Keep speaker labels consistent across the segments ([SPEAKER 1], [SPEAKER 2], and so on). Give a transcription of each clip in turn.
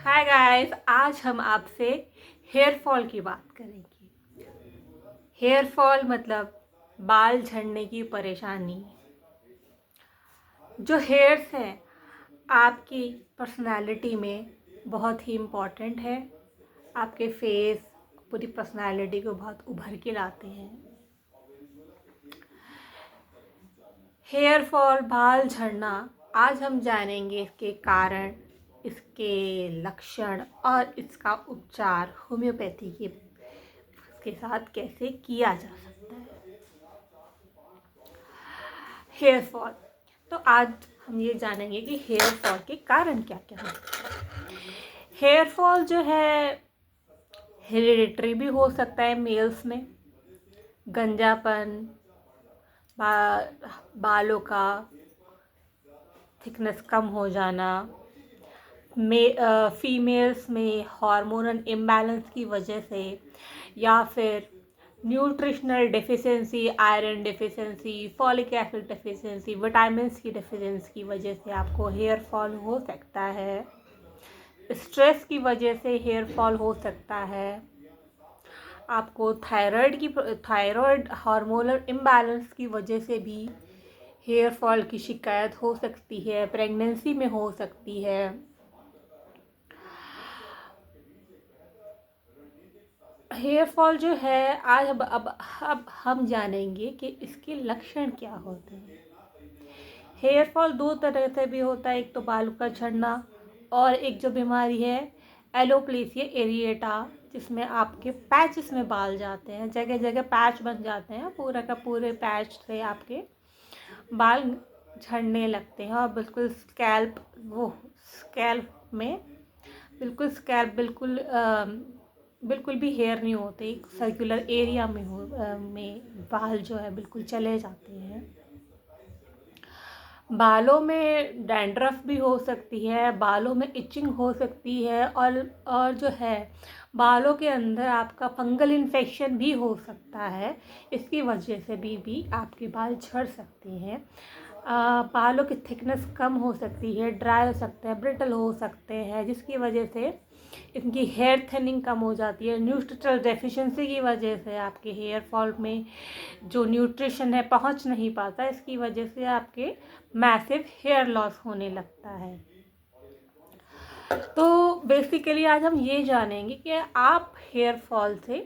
[SPEAKER 1] Hi guys, आज हम आपसे हेयर फॉल की बात करेंगे। हेयर फॉल मतलब बाल झड़ने की परेशानी। जो हेयर्स हैं आपकी पर्सनालिटी में बहुत ही इम्पॉर्टेंट है। आपके फेस, पूरी पर्सनालिटी को बहुत उभर के लाते हैं। हेयर फॉल, बाल झड़ना, आज हम जानेंगे इसके कारण, इसके लक्षण और इसका उपचार होम्योपैथी के साथ कैसे किया जा सकता है। हेयर फॉल, तो आज हम ये जानेंगे कि हेयर फॉल के कारण क्या क्या हैं। हेयर फॉल जो है हेरिडिटरी भी हो सकता है मेल्स में। गंजापन, बालों का थिकनेस कम हो जाना, फीमेल्स में हार्मोनल इम्बैलेंस की वजह से, या फिर nutritional deficiency, iron deficiency, folic acid deficiency, vitamins की डेफिशिएंसी की वजह से आपको हेयर फॉल हो सकता है। स्ट्रेस की वजह से हेयर फॉल हो सकता है। आपको थायराइड हार्मोनल इम्बैलेंस की वजह से भी हेयर फॉल की शिकायत हो सकती है। प्रेगनेंसी में हो सकती है। हेयर फॉल जो है, आज अब हम जानेंगे कि इसके लक्षण क्या होते हैं। हेयर फॉल दो तरह से भी होता है, एक तो बालों का झड़ना और एक जो बीमारी है एलोपेशिया एरिएटा, जिसमें आपके पैचेस में बाल जाते हैं, जगह जगह पैच बन जाते हैं, पूरा का पूरे पैच से आपके बाल झड़ने लगते हैं और बिल्कुल स्कैल्प में बिल्कुल भी हेयर नहीं होते। सर्कुलर एरिया में बाल जो है बिल्कुल चले जाते हैं। बालों में डैंड्रफ भी हो सकती है, बालों में इचिंग हो सकती है, और जो है बालों के अंदर आपका फंगल इन्फेक्शन भी हो सकता है। इसकी वजह से भी आपके बाल झड़ सकते हैं। बालों की थिकनेस कम हो सकती है, ड्राई हो सकते हैं, ब्रिटल हो सकते हैं, जिसकी वजह से इनकी हेयर थिनिंग कम हो जाती है। न्यूट्रिशनल डेफिशिएंसी की वजह से आपके हेयर फॉल में जो न्यूट्रिशन है पहुंच नहीं पाता, इसकी वजह से आपके मैसिव हेयर लॉस होने लगता है। तो बेसिकली आज हम ये जानेंगे कि आप हेयर फॉल से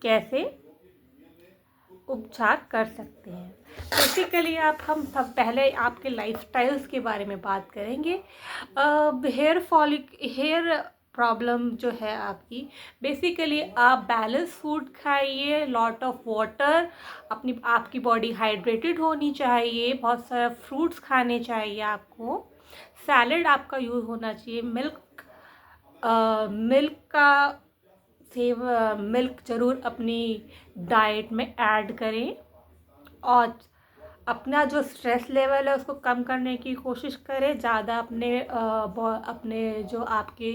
[SPEAKER 1] कैसे उपचार कर सकते हैं। बेसिकली हम सब पहले आपके लाइफस्टाइल्स के बारे में बात करेंगे। हेयर प्रॉब्लम जो है आपकी, बेसिकली आप बैलेंस फूड खाइए, लॉट ऑफ वाटर, आपकी बॉडी हाइड्रेटेड होनी चाहिए, बहुत सारा फ्रूट्स खाने चाहिए आपको, सैलेड आपका यूज़ होना चाहिए, मिल्क ज़रूर अपनी डाइट में ऐड करें, और अपना जो स्ट्रेस लेवल है उसको कम करने की कोशिश करें। ज़्यादा अपने जो आपके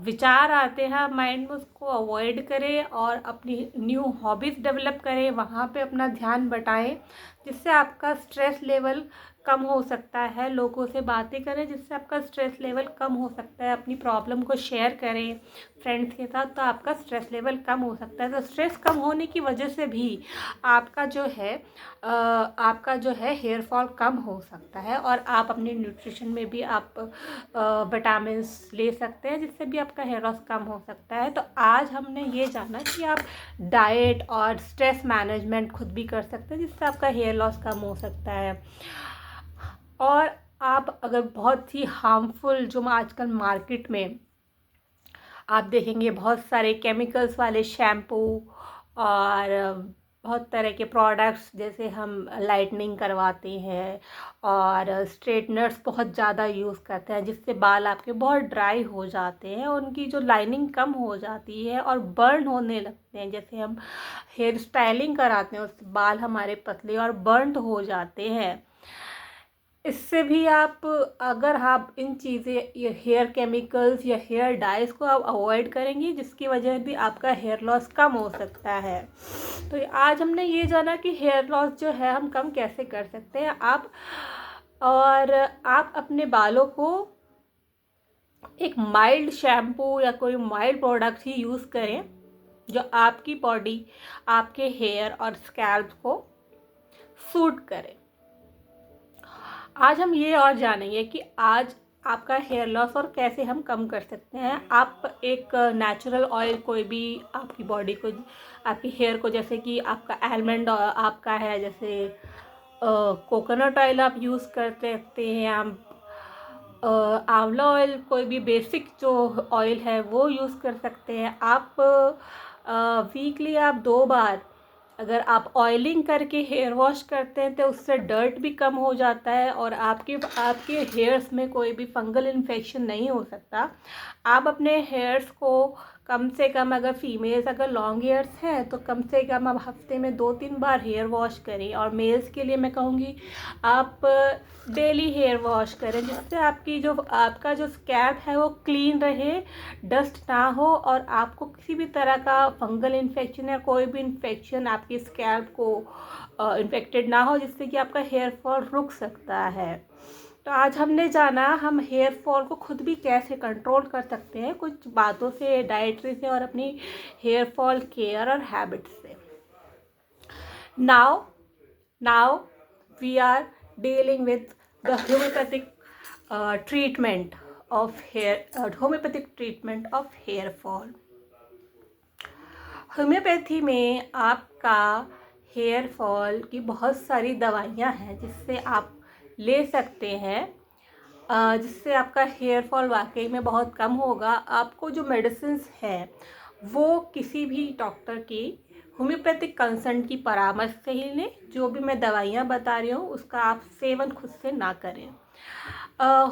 [SPEAKER 1] विचार आते हैं माइंड में, उसको अवॉइड करें और अपनी न्यू हॉबीज़ डेवलप करें, वहाँ पे अपना ध्यान बटाएं, जिससे आपका स्ट्रेस लेवल कम हो सकता है। लोगों से बातें करें जिससे आपका स्ट्रेस लेवल कम हो सकता है। अपनी प्रॉब्लम को शेयर करें फ्रेंड्स के साथ, तो आपका स्ट्रेस लेवल कम हो सकता है। तो स्ट्रेस कम होने की वजह से भी आपका जो है हेयर फॉल कम हो सकता है। और आप अपने न्यूट्रिशन में भी आप विटामिन्स ले सकते हैं, जिससे भी आपका हेयर लॉस कम हो सकता है। तो आज हमने ये जाना कि आप डाइट और स्ट्रेस मैनेजमेंट खुद भी कर सकते हैं, जिससे आपका हेयर लॉस कम हो सकता है। और आप अगर बहुत ही हार्मफुल, जो आजकल मार्केट में आप देखेंगे बहुत सारे केमिकल्स वाले शैम्पू और बहुत तरह के प्रोडक्ट्स, जैसे हम लाइटनिंग करवाते हैं और स्ट्रेटनर्स बहुत ज़्यादा यूज़ करते हैं, जिससे बाल आपके बहुत ड्राई हो जाते हैं, उनकी जो लाइनिंग कम हो जाती है और बर्न होने लगते हैं। जैसे हम हेयर स्टाइलिंग कराते हैं, उससे बाल हमारे पतले और बर्न हो जाते हैं। इससे भी अगर आप इन चीज़ें, ये हेयर केमिकल्स या हेयर डाइज को आप अवॉइड करेंगी, जिसकी वजह भी आपका हेयर लॉस कम हो सकता है। तो आज हमने ये जाना कि हेयर लॉस जो है हम कम कैसे कर सकते हैं। आप अपने बालों को एक माइल्ड शैम्पू या कोई माइल्ड प्रोडक्ट ही यूज़ करें जो आपकी बॉडी, आपके हेयर और स्कैल्प को सूट करे। आज हम ये और जानेंगे कि आज आपका हेयर लॉस और कैसे हम कम कर सकते हैं। आप एक नेचुरल ऑयल कोई भी आपकी बॉडी को, आपकी हेयर को, जैसे कि आपका आलमंड आपका है, जैसे कोकोनट ऑयल आप यूज़ कर सकते हैं, आप आंवला ऑयल, कोई भी बेसिक जो ऑयल है वो यूज़ कर सकते हैं। आप वीकली आप 2 बार अगर आप ऑयलिंग करके हेयर वॉश करते हैं तो उससे डर्ट भी कम हो जाता है और आपके हेयर्स में कोई भी फंगल इन्फेक्शन नहीं हो सकता। आप अपने हेयर्स को कम से कम, अगर फीमेल्स अगर लॉन्ग हेयर्स हैं तो कम से कम आप हफ्ते में 2-3 बार हेयर वॉश करें, और मेल्स के लिए मैं कहूँगी आप डेली हेयर वॉश करें, जिससे आपका जो स्कैल्प है वो क्लीन रहे, डस्ट ना हो और आपको किसी भी तरह का फंगल इन्फेक्शन या कोई भी इन्फेक्शन आपकी स्कैल्प को इन्फेक्टेड ना हो, जिससे कि आपका हेयर फॉल रुक सकता है। तो आज हमने जाना हम हेयर फॉल को खुद भी कैसे कंट्रोल कर सकते हैं, कुछ बातों से, डाइटरी से और अपनी हेयर फॉल केयर और हैबिट्स से। Now we are dealing with the homoeopathic treatment of hair fall. Homoeopathy में आपका हेयर फॉल की बहुत सारी दवाइयाँ हैं जिससे आप ले सकते हैं, जिससे आपका हेयर फॉल वाकई में बहुत कम होगा। आपको जो मेडिसिन्स हैं वो किसी भी डॉक्टर की होम्योपैथिक कंसल्ट की परामर्श से ही लें। जो भी मैं दवाइयाँ बता रही हूँ उसका आप सेवन खुद से ना करें।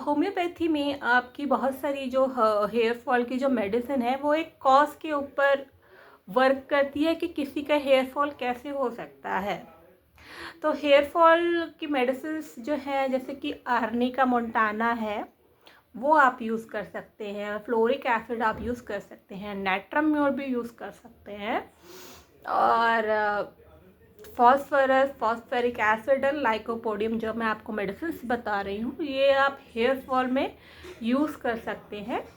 [SPEAKER 1] होम्योपैथी में आपकी बहुत सारी जो हेयर फॉल की जो मेडिसिन है वो एक कॉज के ऊपर वर्क करती है कि किसी का हेयर फॉल कैसे हो सकता है। तो हेयर फॉल की मेडिसिन्स जो है, जैसे कि आर्निका मोंटाना है वो आप यूज़ कर सकते हैं, फ्लोरिक एसिड आप यूज़ कर सकते हैं, नाइट्राम्योर भी यूज़ कर सकते हैं, और फॉस्फोरिक एसिड और लाइकोपोडियम जो मैं आपको मेडिसिन्स बता रही हूँ ये आप हेयर फॉल में यूज़ कर सकते हैं।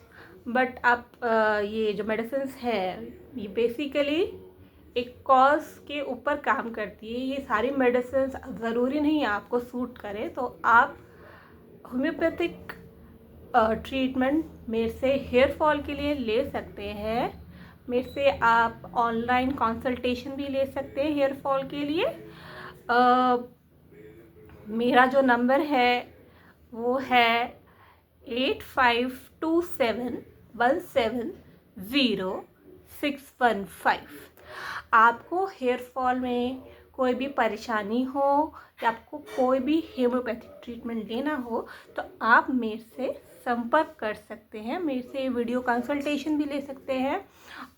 [SPEAKER 1] बट आप ये जो मेडिसिन्स है ये बेसिकली एक कॉज के ऊपर काम करती है। ये सारी मेडिसिन्स ज़रूरी नहीं आपको सूट करे, तो आप होम्योपैथिक ट्रीटमेंट मेरे से हेयर फॉल के लिए ले सकते हैं। मेरे से आप ऑनलाइन कंसल्टेशन भी ले सकते हैं हेयर फॉल के लिए। मेरा जो नंबर है वो है 8527170615। आपको हेयर फॉल में कोई भी परेशानी हो या आपको कोई भी होम्योपैथिक ट्रीटमेंट लेना हो तो आप मेरे से संपर्क कर सकते हैं, मेरे से वीडियो कंसल्टेशन भी ले सकते हैं,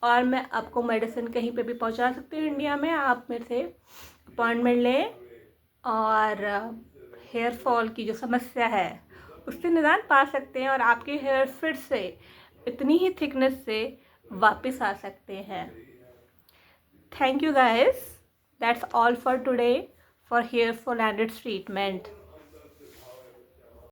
[SPEAKER 1] और मैं आपको मेडिसिन कहीं पे भी पहुंचा सकती हूँ इंडिया में। आप मेरे से अपॉइंटमेंट लें और हेयर फॉल की जो समस्या है उससे निदान पा सकते हैं और आपके हेयर फिर से इतनी ही थिकनेस से वापस आ सकते हैं। Thank you guys. That's all for today for hair fall and its treatment.